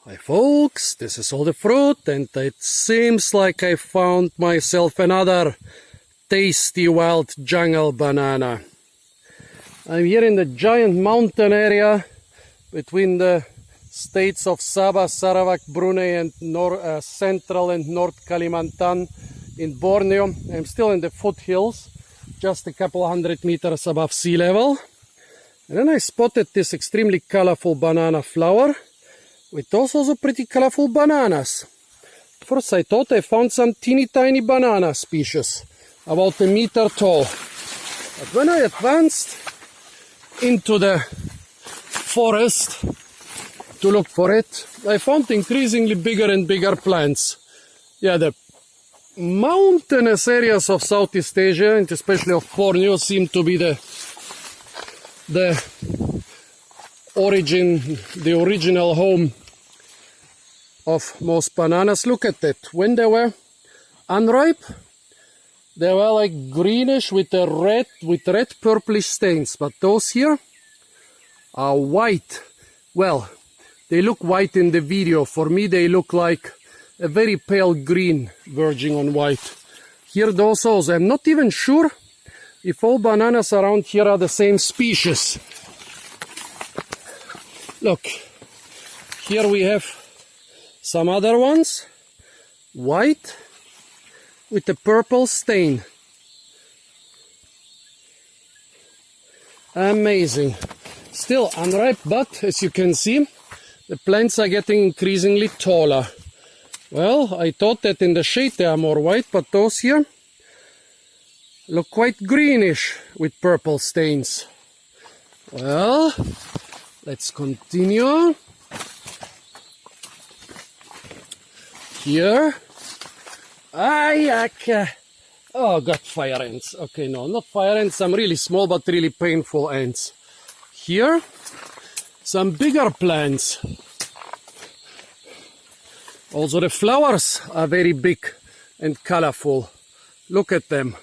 Hi folks, this is all the fruit, and it seems like I found myself another tasty wild jungle banana. I'm here in the giant mountain area between the states of Sabah, Sarawak, Brunei and Central and North Kalimantan in Borneo. I'm still in the foothills, just a couple hundred meters above sea level. And then I spotted this extremely colorful banana flower with also pretty colorful bananas. First I thought I found some teeny tiny banana species, about a meter tall. But when I advanced into the forest to look for it, I found increasingly bigger and bigger plants. Yeah, the mountainous areas of Southeast Asia, and especially of Borneo, seem to be the original home of most bananas. Look at that. When they were unripe, they were like greenish with red purplish stains, but those here are white. Well, they look white in the video. For me, they look like a very pale green verging on white. Here those also, I'm not even sure if all bananas around here are the same species. Look, here we have some other ones, white with a purple stain. Amazing. Still unripe, but as you can see, the plants are getting increasingly taller. Well, I thought that in the shade they are more white, but those here look quite greenish with purple stains. Well, let's continue. Here, oh, got fire ants. Okay, no, not fire ants, some really small but really painful ants. Here, some bigger plants. Also the flowers are very big and colorful. Look at them.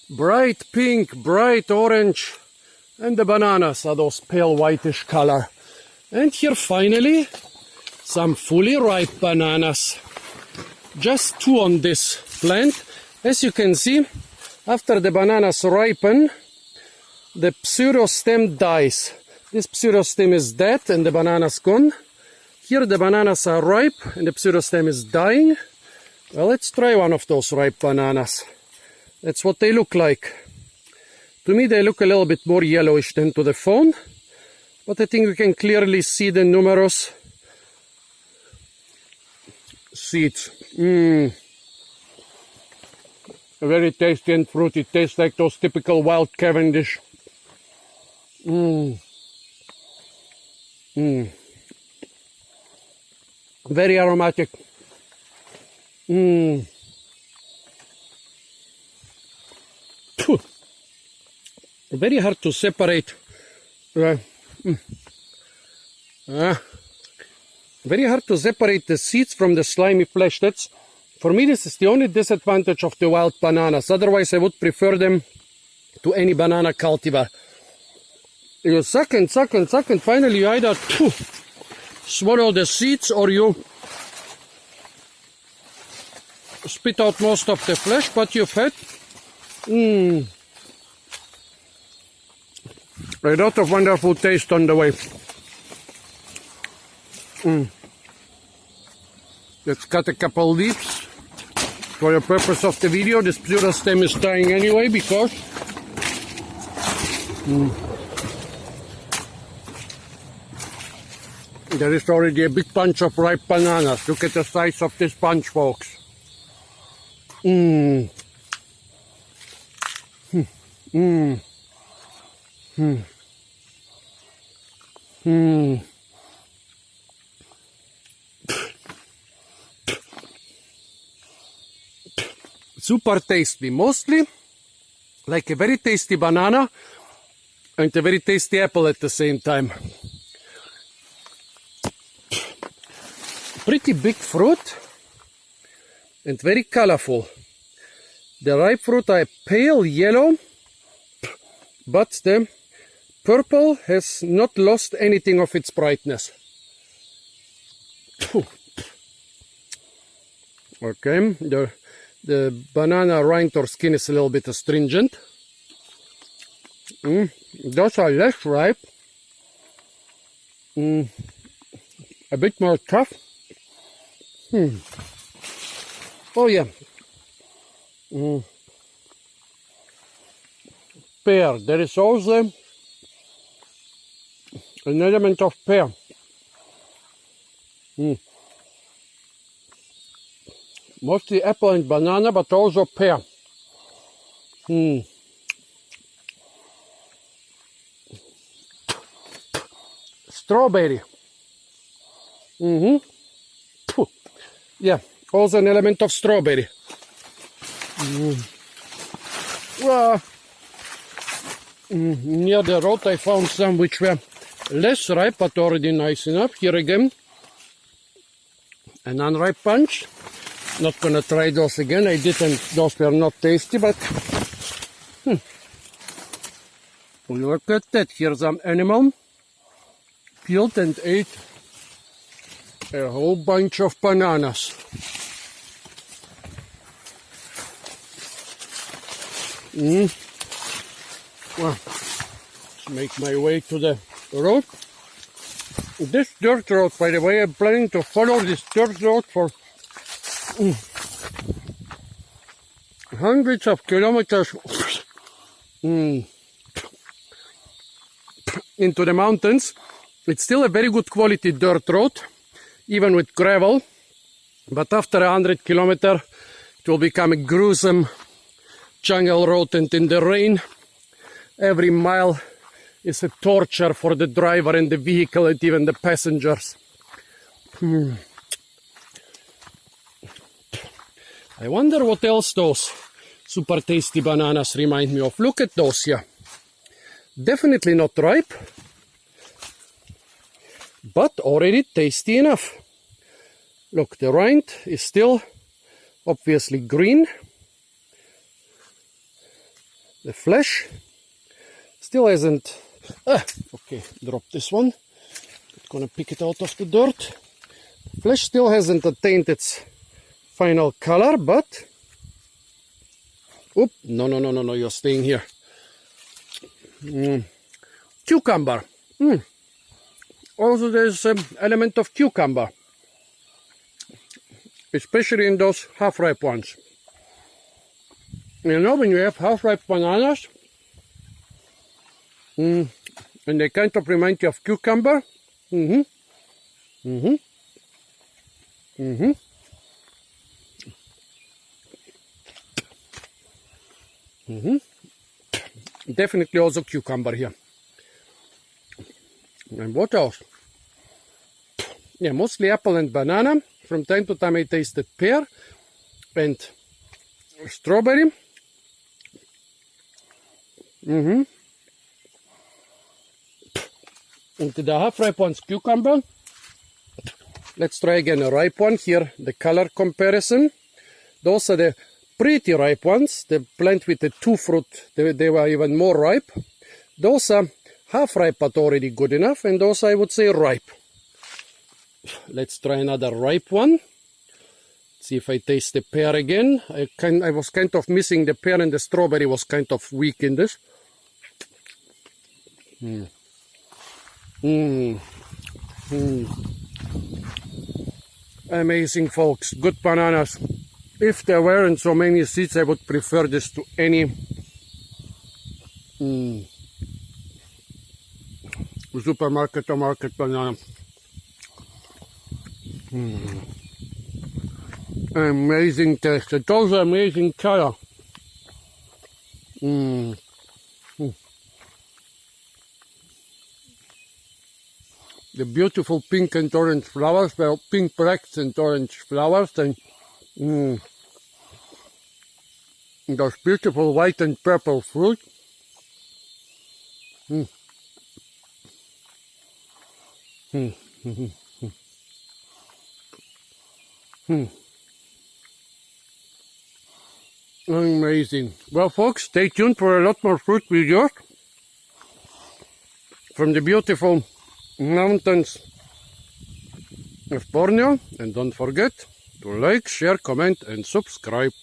Bright pink, bright orange, and the bananas are those pale whitish color. And here finally, some fully ripe bananas. Just two on this plant. As you can see, after the bananas ripen, the pseudostem dies. This pseudostem is dead and the banana's gone. Here the bananas are ripe and the pseudostem is dying. Well, let's try one of those ripe bananas. That's what they look like. To me they look a little bit more yellowish than to the phone, but I think we can clearly see the numerous seeds. Very tasty and fruity. It tastes like those typical wild Cavendish. Very aromatic. Very hard to separate. Very hard to separate the seeds from the slimy flesh. For me, this is the only disadvantage of the wild bananas. Otherwise, I would prefer them to any banana cultivar. You suck and suck and suck, and finally you either swallow the seeds or you spit out most of the flesh, but you've had a lot of wonderful taste on the way. Let's cut a couple leaves. For the purpose of the video, this pseudostem is dying anyway because there is already a big bunch of ripe bananas. Look at the size of this bunch, folks. Super tasty, mostly like a very tasty banana and a very tasty apple at the same time. Pretty big fruit and very colorful. The ripe fruit are pale yellow, but the purple has not lost anything of its brightness. Okay, the banana rind or skin is a little bit astringent. Those are less ripe. A bit more tough. Oh yeah. Pear. There is also an element of pear. Mostly apple and banana, but also pear. Strawberry. Yeah, also an element of strawberry. Well, near the road I found some which were less ripe but already nice enough. Here again, an unripe bunch. Not gonna try those again. I didn't. Those were not tasty, but look at that. Here's an animal peeled and ate a whole bunch of bananas. Well, let's make my way to the road. This dirt road, by the way, I'm planning to follow this dirt road for hundreds of kilometers into the mountains. It's still a very good quality dirt road, even with gravel, but after 100 kilometers it will become a gruesome jungle road, and in the rain every mile is a torture for the driver and the vehicle and even the passengers. I wonder what else those super tasty bananas remind me of. Look at those here. Definitely not ripe, but already tasty enough. Look, the rind is still obviously green. The flesh still hasn't... okay, drop this one. I'm gonna pick it out of the dirt. The flesh still hasn't attained its final color, but... Oop, no, you're staying here. Cucumber. Also there's an element of cucumber, especially in those half-ripe ones. You know, when you have half-ripe bananas, and they kind of remind you of cucumber. Definitely also cucumber here. And what else? Yeah, mostly apple and banana. From time to time I tasted pear and strawberry. And the half-ripe one's cucumber. Let's try again a ripe one. Here, the color comparison. Those are the pretty ripe ones. The plant with the two fruit, they were even more ripe. Those are half-ripe but already good enough. And those I would say ripe. Let's try another ripe one. See if I taste the pear again. I was kind of missing the pear, and the strawberry was kind of weak in this. Amazing, folks. Good bananas. If there weren't so many seeds, I would prefer this to any supermarket or market banana. Amazing taste. It's also amazing color. The beautiful pink and orange flowers, well, pink bracts and orange flowers, and those beautiful white and purple fruit. Amazing. Well, folks, stay tuned for a lot more fruit videos from the beautiful mountains of Borneo. And don't forget to like, share, comment and subscribe.